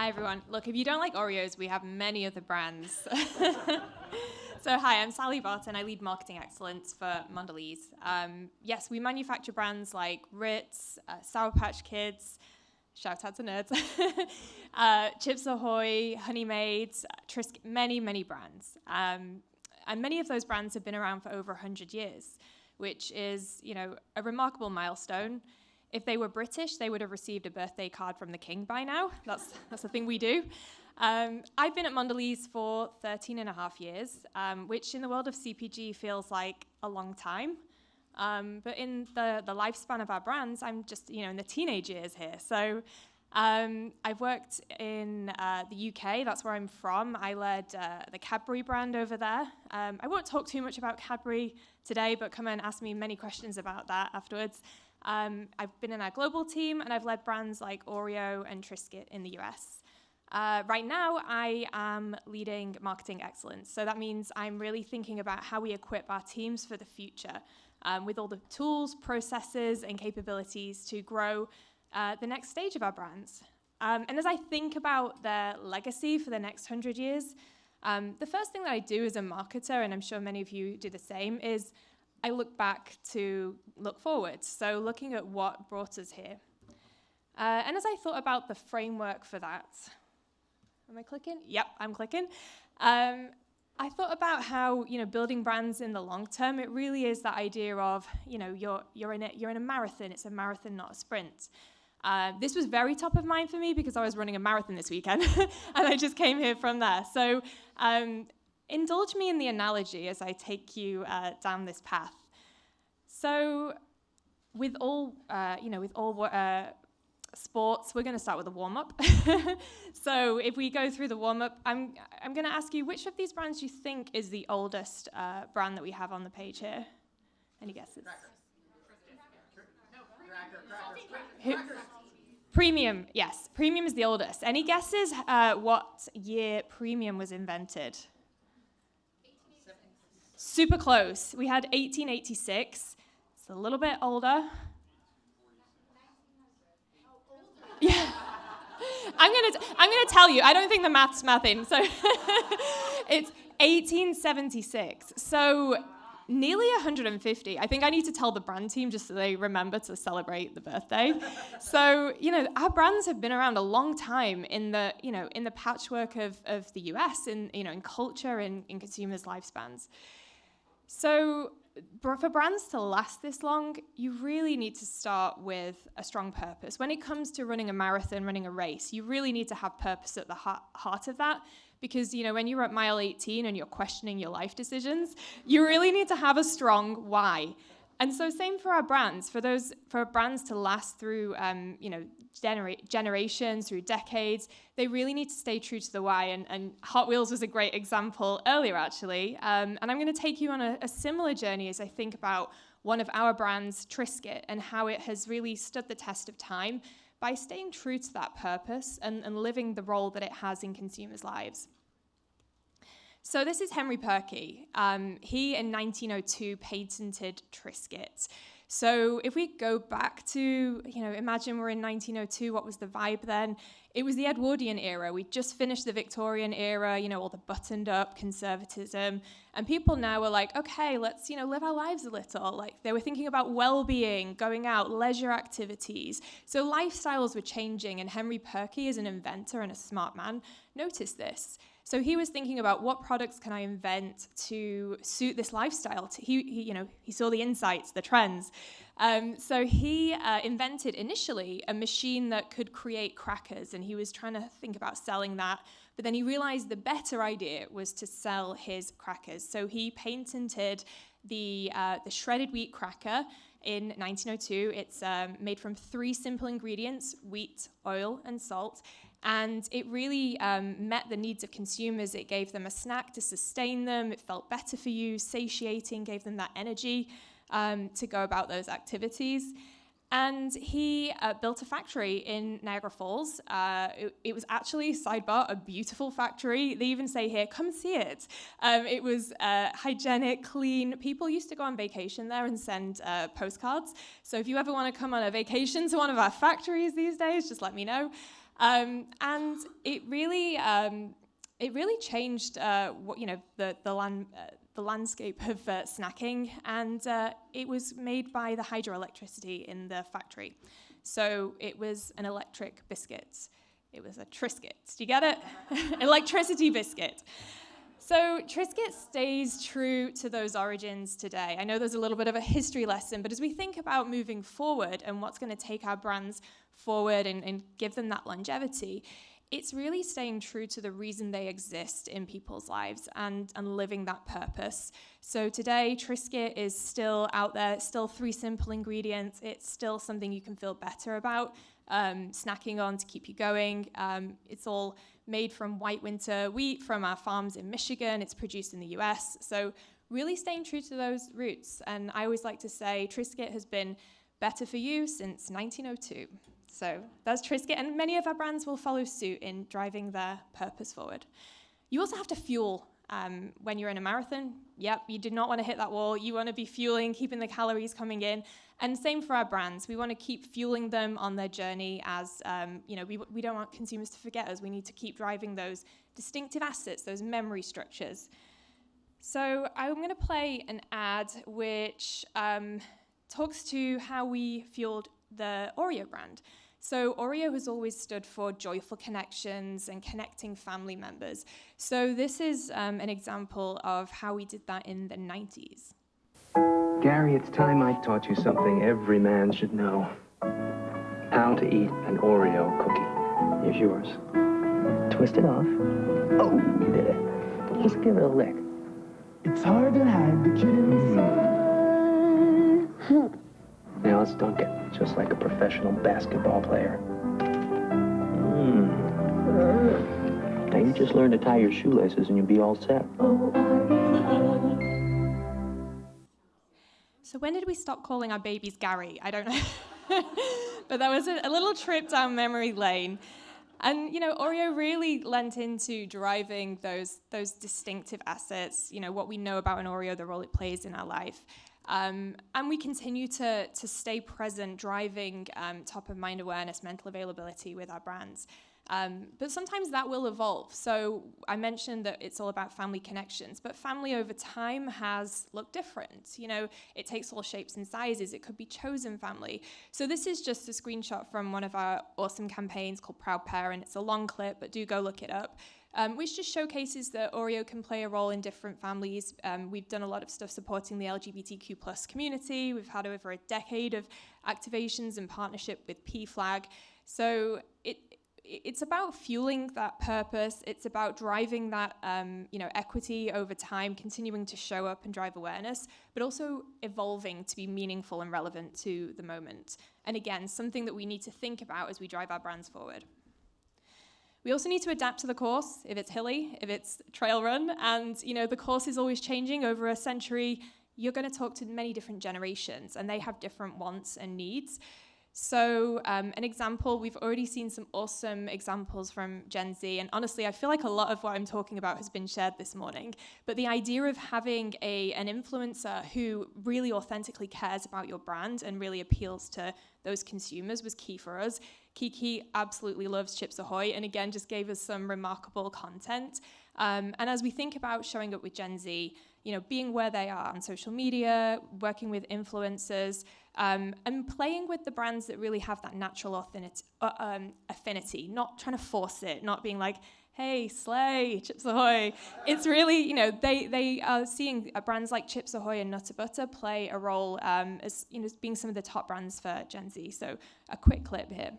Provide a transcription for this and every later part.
Hi, everyone. Look, if you don't like Oreos, we have many other brands. So hi, I'm Sally Barton. I lead marketing excellence for Mondelez. Yes, we manufacture brands like Ritz, Sour Patch Kids, shout out to nerds, Chips Ahoy, Honey Maid, Triscuit, many brands. And many of those brands have been around for over 100 years, which is, a remarkable milestone. If they were British, they would have received a birthday card from the king by now. That's the thing we do. I've been at Mondelez for 13 and a half years, which in the world of CPG feels like a long time. But in the lifespan of our brands, I'm just, in the teenage years here. So I've worked in the UK. That's where I'm from. I led the Cadbury brand over there. I won't talk too much about Cadbury today, but come and ask me many questions about that afterwards. I've been in our global team, and I've led brands like Oreo and Triscuit in the US. Right now, I am leading marketing excellence. So that means I'm really thinking about how we equip our teams for the future with all the tools, processes, and capabilities to grow the next stage of our brands. And as I think about their legacy for the next 100 years, the first thing that I do as a marketer, and I'm sure many of you do the same, is I look back to look forward, so looking at what brought us here. And as I thought about the framework for that, am I clicking? Yep, I'm clicking. I thought about how, building brands in the long term, it really is that idea of, you're in a marathon. It's a marathon, not a sprint. This was very top of mind for me because I was running a marathon this weekend, and I just came here from there. So indulge me in the analogy as I take you down this path. So, with all sports, we're going to start with a warm-up. So, if we go through the warm-up, I'm going to ask you, which of these brands do you think is the oldest brand that we have on the page here? Any guesses? Premium, yes. Premium is the oldest. Any guesses what year premium was invented? Super close. We had 1886. It's a little bit older. Yeah. I'm gonna tell you. I don't think the math's mathing. So it's 1876. So nearly 150. I think I need to tell the brand team just so they remember to celebrate the birthday. So, our brands have been around a long time in the patchwork of the US, in culture and in consumers' lifespans. So for brands to last this long, you really need to start with a strong purpose. When it comes to running a marathon, running a race, you really need to have purpose at the heart of that. Because, when you're at mile 18 and you're questioning your life decisions, you really need to have a strong why. And so same for our brands. For brands to last through, generations, through decades, they really need to stay true to the why. And Hot Wheels was a great example earlier, actually. And I'm going to take you on a similar journey as I think about one of our brands, Triscuit, and how it has really stood the test of time by staying true to that purpose and living the role that it has in consumers' lives. So this is Henry Perky. He, in 1902, patented Triscuit. So if we go back to, imagine we're in 1902, what was the vibe then? It was the Edwardian era. We just finished the Victorian era, all the buttoned up conservatism. And people now were like, okay, let's, live our lives a little. Like, they were thinking about well-being, going out, leisure activities. So lifestyles were changing, and Henry Perky, as an inventor and a smart man, noticed this. So he was thinking about what products can I invent to suit this lifestyle. He saw the insights, the trends. So he invented initially a machine that could create crackers, and he was trying to think about selling that. But then he realized the better idea was to sell his crackers. So he patented the shredded wheat cracker in 1902. It's made from 3 simple ingredients: wheat, oil, and salt. And it really met the needs of consumers. It gave them a snack to sustain them. It felt better for you, satiating, gave them that energy to go about those activities. And he built a factory in Niagara Falls. It was actually, sidebar, a beautiful factory. They even say here, come see it. It was hygienic, clean. People used to go on vacation there and send postcards. So if you ever want to come on a vacation to one of our factories these days, just let me know. And it really changed the landscape of snacking, and it was made by the hydroelectricity in the factory. So it was an electric biscuit. It was a Triscuit. Do you get it? Electricity biscuit. So Triscuit stays true to those origins today. I know there's a little bit of a history lesson, but as we think about moving forward and what's going to take our brands forward and give them that longevity, it's really staying true to the reason they exist in people's lives and living that purpose. So today, Triscuit is still out there. It's still 3 simple ingredients. It's still something you can feel better about, snacking on to keep you going. It's all made from white winter wheat from our farms in Michigan. It's produced in the US. So really staying true to those roots. And I always like to say Triscuit has been better for you since 1902. So that's Triscuit, and many of our brands will follow suit in driving their purpose forward. You also have to fuel when you're in a marathon. Yep, you do not want to hit that wall. You want to be fueling, keeping the calories coming in. And same for our brands. We want to keep fueling them on their journey as, we don't want consumers to forget us. We need to keep driving those distinctive assets, those memory structures. So I'm going to play an ad which talks to how we fueled the Oreo brand. So Oreo has always stood for joyful connections and connecting family members. So this is an example of how we did that in the 90s. Gary, it's time I taught you something every man should know. How to eat an Oreo cookie. Here's yours. Twist it off. Oh, you did it. Just give it a lick. It's hard to hide the kid inside. Now let's dunk it, just like a professional basketball player. Now you just learn to tie your shoelaces and you'll be all set. So when did we stop calling our babies Gary? I don't know. But that was a little trip down memory lane. And, Oreo really lent into driving those distinctive assets, what we know about an Oreo, the role it plays in our life. And we continue to stay present, driving top-of-mind awareness, mental availability with our brands. But sometimes that will evolve. So I mentioned that it's all about family connections, but family over time has looked different. It takes all shapes and sizes. It could be chosen family. So this is just a screenshot from one of our awesome campaigns called Proud Parent. It's a long clip, but do go look it up. Which just showcases that Oreo can play a role in different families. We've done a lot of stuff supporting the LGBTQ+ community. We've had over a decade of activations and partnership with PFLAG. So it's about fueling that purpose. It's about driving that equity over time, continuing to show up and drive awareness, but also evolving to be meaningful and relevant to the moment. And again, something that we need to think about as we drive our brands forward. We also need to adapt to the course, if it's hilly, if it's trail run, and the course is always changing. Over a century, you're going to talk to many different generations, and they have different wants and needs. So an example, we've already seen some awesome examples from Gen Z, and honestly, I feel like a lot of what I'm talking about has been shared this morning, but the idea of having an influencer who really authentically cares about your brand and really appeals to those consumers was key for us. Kiki absolutely loves Chips Ahoy, and again, just gave us some remarkable content. And as we think about showing up with Gen Z, being where they are on social media, working with influencers, and playing with the brands that really have that natural affinity, not trying to force it, not being like, hey, slay, Chips Ahoy. It's really, they are seeing brands like Chips Ahoy and Nutter Butter play a role as being some of the top brands for Gen Z. So a quick clip here.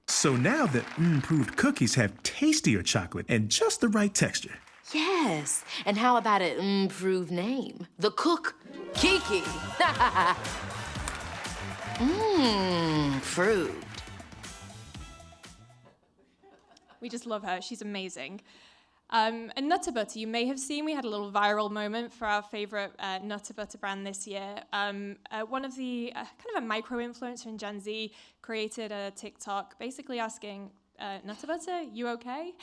So now the improved cookies have tastier chocolate and just the right texture. Yes, and how about an improved name? The Cook Kiki. Fruit. We just love her. She's amazing. And Nutter Butter, you may have seen, we had a little viral moment for our favorite Nutter Butter brand this year. One of the kind of a micro-influencer in Gen Z created a TikTok basically asking, Nutter Butter, you okay?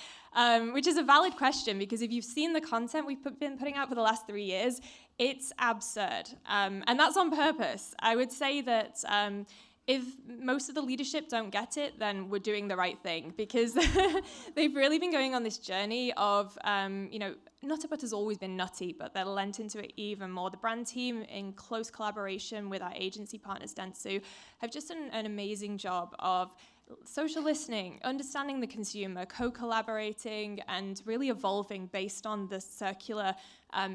Which is a valid question, because if you've seen the content we've been putting out for the last 3 years, it's absurd. And that's on purpose. I would say that if most of the leadership don't get it, then we're doing the right thing, because they've really been going on this journey of, Nutter Butter's always been nutty, but they're lent into it even more. The brand team, in close collaboration with our agency partners, Dentsu, have just done an amazing job of social listening, understanding the consumer, co-collaborating, and really evolving based on the circular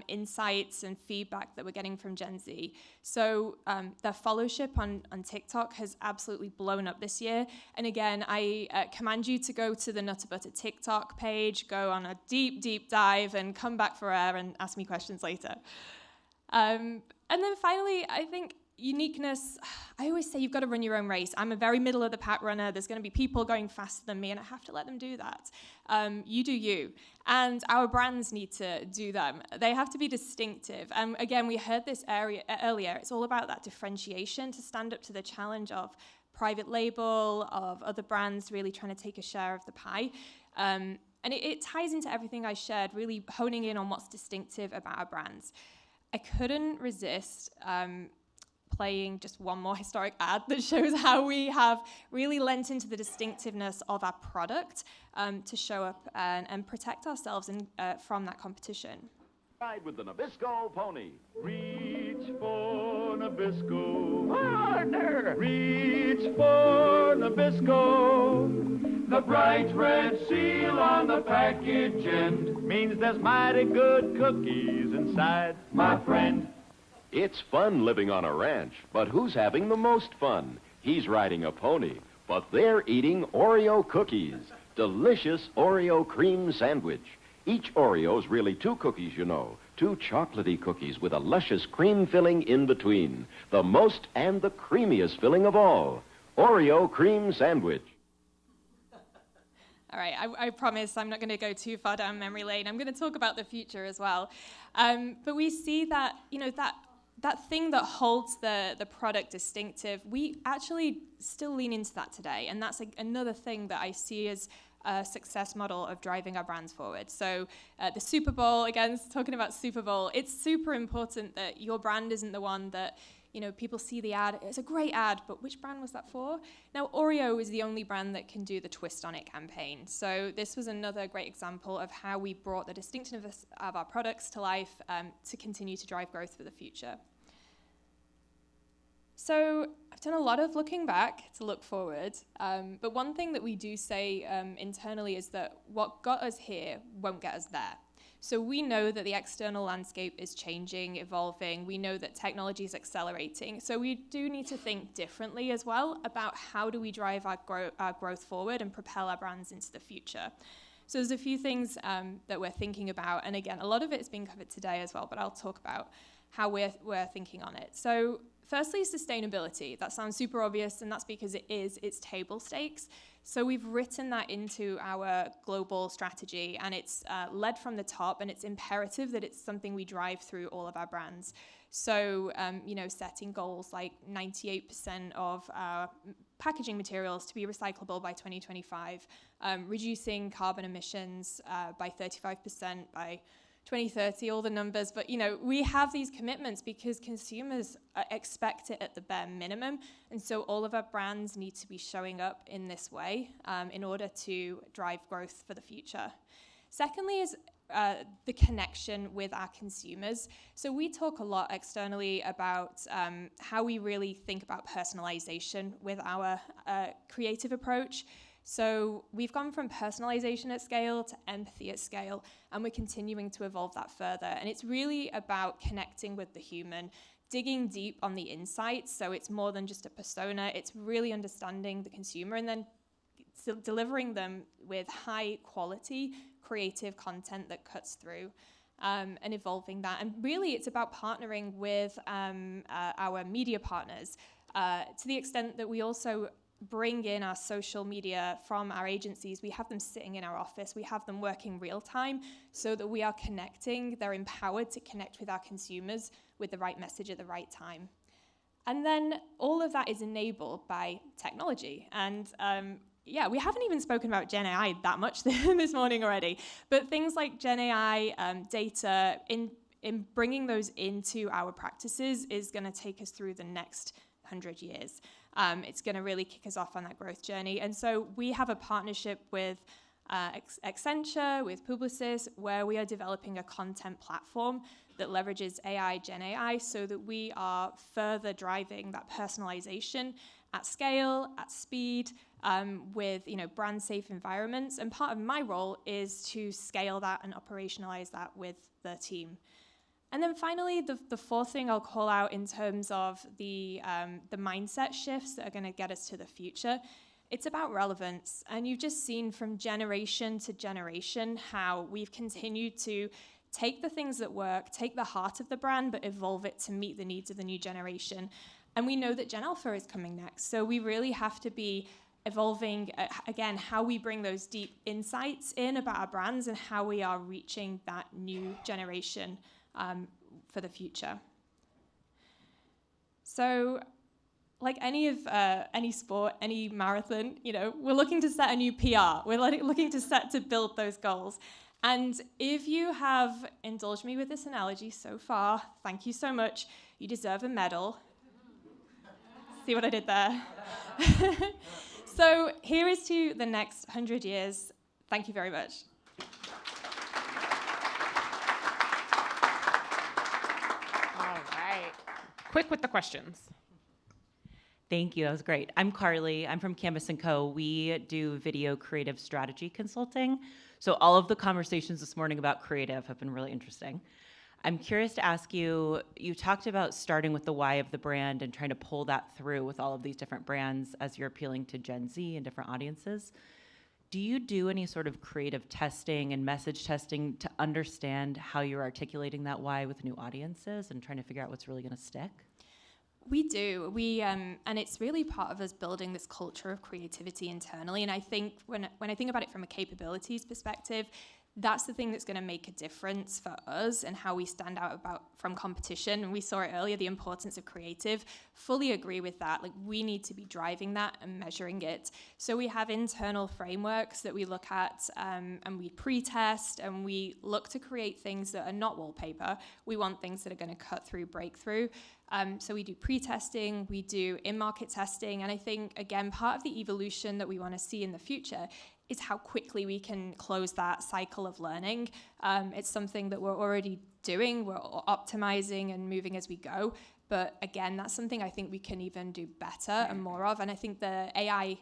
insights and feedback that we're getting from Gen Z. So their followership on TikTok has absolutely blown up this year. And again, I command you to go to the Nutter Butter TikTok page, go on a deep, deep dive, and come back for air and ask me questions later. And then finally, I think uniqueness, I always say you've got to run your own race. I'm a very middle of the pack runner. There's going to be people going faster than me, and I have to let them do that. You do you. And our brands need to do them. They have to be distinctive. And again, we heard this earlier. It's all about that differentiation to stand up to the challenge of private label, of other brands really trying to take a share of the pie. And it ties into everything I shared, really honing in on what's distinctive about our brands. I couldn't resist playing just one more historic ad that shows how we have really lent into the distinctiveness of our product to show up and protect ourselves from that competition. Ride with the Nabisco pony. Reach for Nabisco. Partner! Reach for Nabisco. The bright red seal on the package end means there's mighty good cookies inside, my friend. It's fun living on a ranch, but who's having the most fun? He's riding a pony, but they're eating Oreo cookies. Delicious Oreo cream sandwich. Each Oreo's really 2 cookies, you know. 2 chocolatey cookies with a luscious cream filling in between. The most and the creamiest filling of all. Oreo cream sandwich. All right, I promise I'm not going to go too far down memory lane. I'm going to talk about the future as well. But we see that, that thing that holds the product distinctive, we actually still lean into that today. And that's another thing that I see as a success model of driving our brands forward. So the Super Bowl, again, talking about Super Bowl, it's super important that your brand isn't the one that, people see the ad. It's a great ad, but which brand was that for? Now, Oreo is the only brand that can do the Twist on It campaign. So this was another great example of how we brought the distinctiveness of our products to life to continue to drive growth for the future. So I've done a lot of looking back to look forward, but one thing that we do say internally is that what got us here won't get us there. So we know that the external landscape is changing, evolving. We know that technology is accelerating. So we do need to think differently as well about how do we drive our growth forward and propel our brands into the future. So there's a few things that we're thinking about. And again, a lot of it is being covered today as well, but I'll talk about how we're thinking on it. So firstly, sustainability. That sounds super obvious, and that's because it's table stakes. So we've written that into our global strategy, and it's led from the top, and it's imperative that it's something we drive through all of our brands. So, setting goals like 98% of our packaging materials to be recyclable by 2025, reducing carbon emissions by 35% by 2030, all the numbers, but we have these commitments because consumers expect it at the bare minimum, and so all of our brands need to be showing up in this way in order to drive growth for the future. Secondly is the connection with our consumers. So we talk a lot externally about how we really think about personalization with our creative approach. So we've gone from personalization at scale to empathy at scale, and we're continuing to evolve that further. And it's really about connecting with the human, digging deep on the insights. So it's more than just a persona. It's really understanding the consumer and then delivering them with high quality creative content that cuts through and evolving that. And really it's about partnering with our media partners to the extent that we also bring in our social media from our agencies. We have them sitting in our office. We have them working real time so that we are connecting. They're empowered to connect with our consumers with the right message at the right time. And then all of that is enabled by technology. And we haven't even spoken about Gen AI that much this morning already, but things like Gen AI, data, in bringing those into our practices is going to take us through the next 100 years. It's going to really kick us off on that growth journey. And so we have a partnership with Accenture, with Publicis, where we are developing a content platform that leverages AI, Gen AI, so that we are further driving that personalization at scale, at speed, with brand safe environments. And part of my role is to scale that and operationalize that with the team. And then finally, the fourth thing I'll call out in terms of the mindset shifts that are going to get us to the future, it's about relevance. And you've just seen from generation to generation how we've continued to take the things that work, take the heart of the brand, but evolve it to meet the needs of the new generation. And we know that Gen Alpha is coming next. So we really have to be evolving, again, how we bring those deep insights in about our brands and how we are reaching that new generation for the future. So like any sport, any marathon, we're looking to set a new PR. We're looking to build those goals. And if you have indulged me with this analogy so far, thank you so much. You deserve a medal. See what I did there? So here is to the next 100 years. Thank you very much. All right. Quick with the questions. Thank you. That was great. I'm Carly. I'm from Canvas & Co. We do video creative strategy consulting. So all of the conversations this morning about creative have been really interesting. I'm curious to ask you, you talked about starting with the why of the brand and trying to pull that through with all of these different brands as you're appealing to Gen Z and different audiences. Do you do any sort of creative testing and message testing to understand how you're articulating that why with new audiences and trying to figure out what's really going to stick? We do. And it's really part of us building this culture of creativity internally. And I think when I think about it from a capabilities perspective, that's the thing that's going to make a difference for us and how we stand out from competition. And we saw it earlier, the importance of creative. Fully agree with that. Like, we need to be driving that and measuring it. So we have internal frameworks that we look at and we pre-test and we look to create things that are not wallpaper. We want things that are going to cut through, break through. So we do pre-testing, we do in-market testing. And I think, again, part of the evolution that we want to see in the future is how quickly we can close that cycle of learning. It's something that we're already doing. We're optimizing and moving as we go. But again, that's something I think we can even do better and more of. And I think the AI,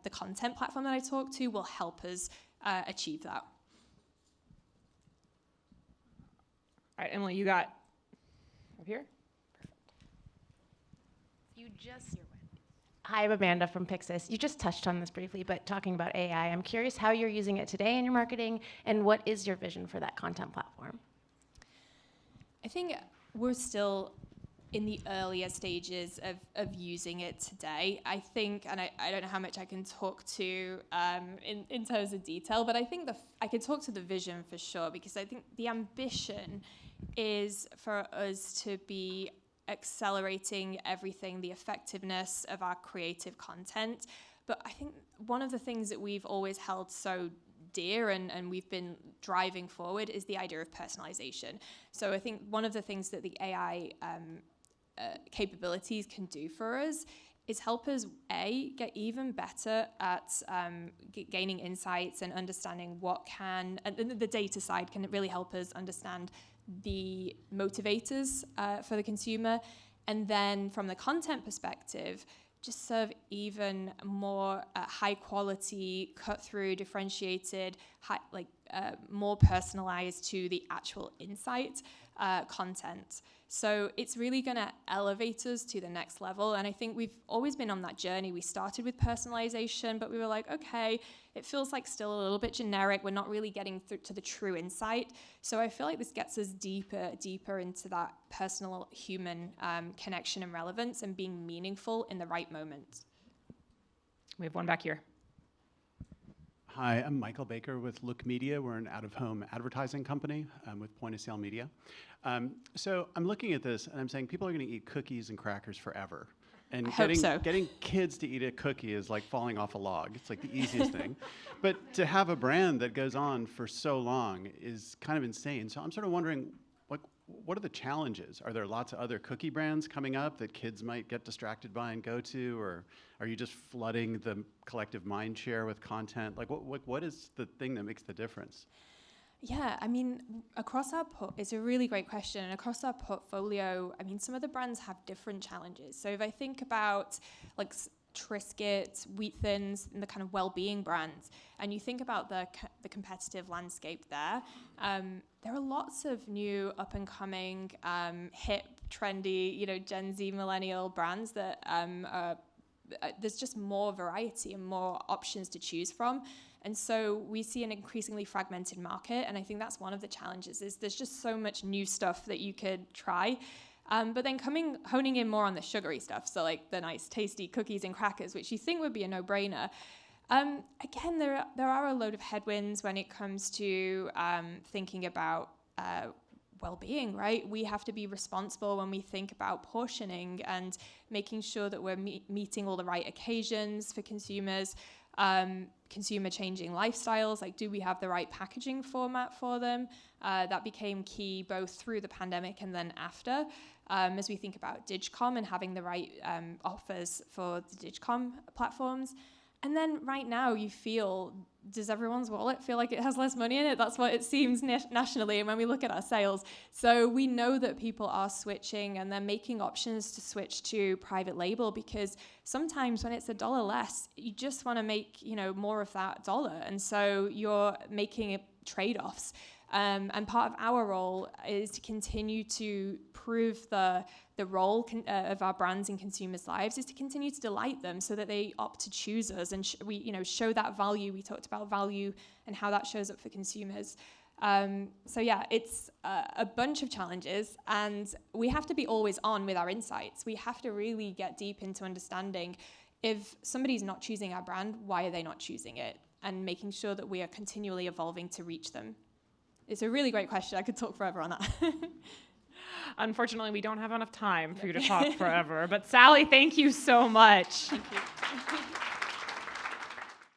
the content platform that I talked to will help us achieve that. All right, Emily, you got up here? Hi, I'm Amanda from Pixis. You just touched on this briefly, but talking about AI, I'm curious how you're using it today in your marketing, and what is your vision for that content platform? I think we're still in the earlier stages of using it today. I think, and I don't know how much I can talk to in terms of detail, but I think I can talk to the vision for sure, because I think the ambition is for us to be accelerating everything, the effectiveness of our creative content. But I think one of the things that we've always held so dear and we've been driving forward is the idea of personalization. So I think one of the things that the AI capabilities can do for us is help us, get even better at gaining insights and understanding and the data side can really help us understand the motivators for the consumer. And then from the content perspective, just serve even more high quality, cut through, differentiated, more personalized to the actual insight content. So it's really going to elevate us to the next level. And I think we've always been on that journey. We started with personalization, but we were like, okay, it feels like still a little bit generic. We're not really getting through to the true insight. So I feel like this gets us deeper into that personal human connection and relevance and being meaningful in the right moment. We have one back here. Hi, I'm Michael Baker with Look Media. We're an out-of-home advertising company with point-of-sale media. So I'm looking at this and I'm saying people are going to eat cookies and crackers forever. And getting kids to eat a cookie is like falling off a log. It's like the easiest thing. But to have a brand that goes on for so long is kind of insane. So I'm sort of wondering, what are the challenges? Are there lots of other cookie brands coming up that kids might get distracted by and go to, or are you just flooding the collective mind share with content? Like, what is the thing that makes the difference? Yeah, I mean, it's a really great question. And across our portfolio, I mean, some of the brands have different challenges. So if I think about like Triscuit, Wheat Thins, and the kind of well-being brands, and you think about the competitive landscape there are lots of new up-and-coming, hip, trendy, Gen Z millennial brands that there's just more variety and more options to choose from. And so we see an increasingly fragmented market, and I think that's one of the challenges, is there's just so much new stuff that you could try. But then honing in more on the sugary stuff, so like the nice tasty cookies and crackers, which you think would be a no-brainer. Again, there are a load of headwinds when it comes to thinking about well-being, right? We have to be responsible when we think about portioning and making sure that we're meeting all the right occasions for consumers, consumer changing lifestyles, like do we have the right packaging format for them? That became key both through the pandemic and then after, as we think about Digicom and having the right offers for the Digicom platforms. And then right now does everyone's wallet feel like it has less money in it? That's what it seems nationally, and when we look at our sales. So we know that people are switching, and they're making options to switch to private label, because sometimes when it's $1 less, you just want to make more of that dollar. And so you're making trade-offs. And part of our role is to continue to prove the role of our brands in consumers' lives is to continue to delight them so that they opt to choose us, and we show that value. We talked about value and how that shows up for consumers. So yeah, it's a bunch of challenges, and we have to be always on with our insights. We have to really get deep into understanding if somebody's not choosing our brand, why are they not choosing it, and making sure that we are continually evolving to reach them. It's a really great question. I could talk forever on that. Unfortunately, we don't have enough time for you to talk forever. But Sally, thank you so much. Thank you.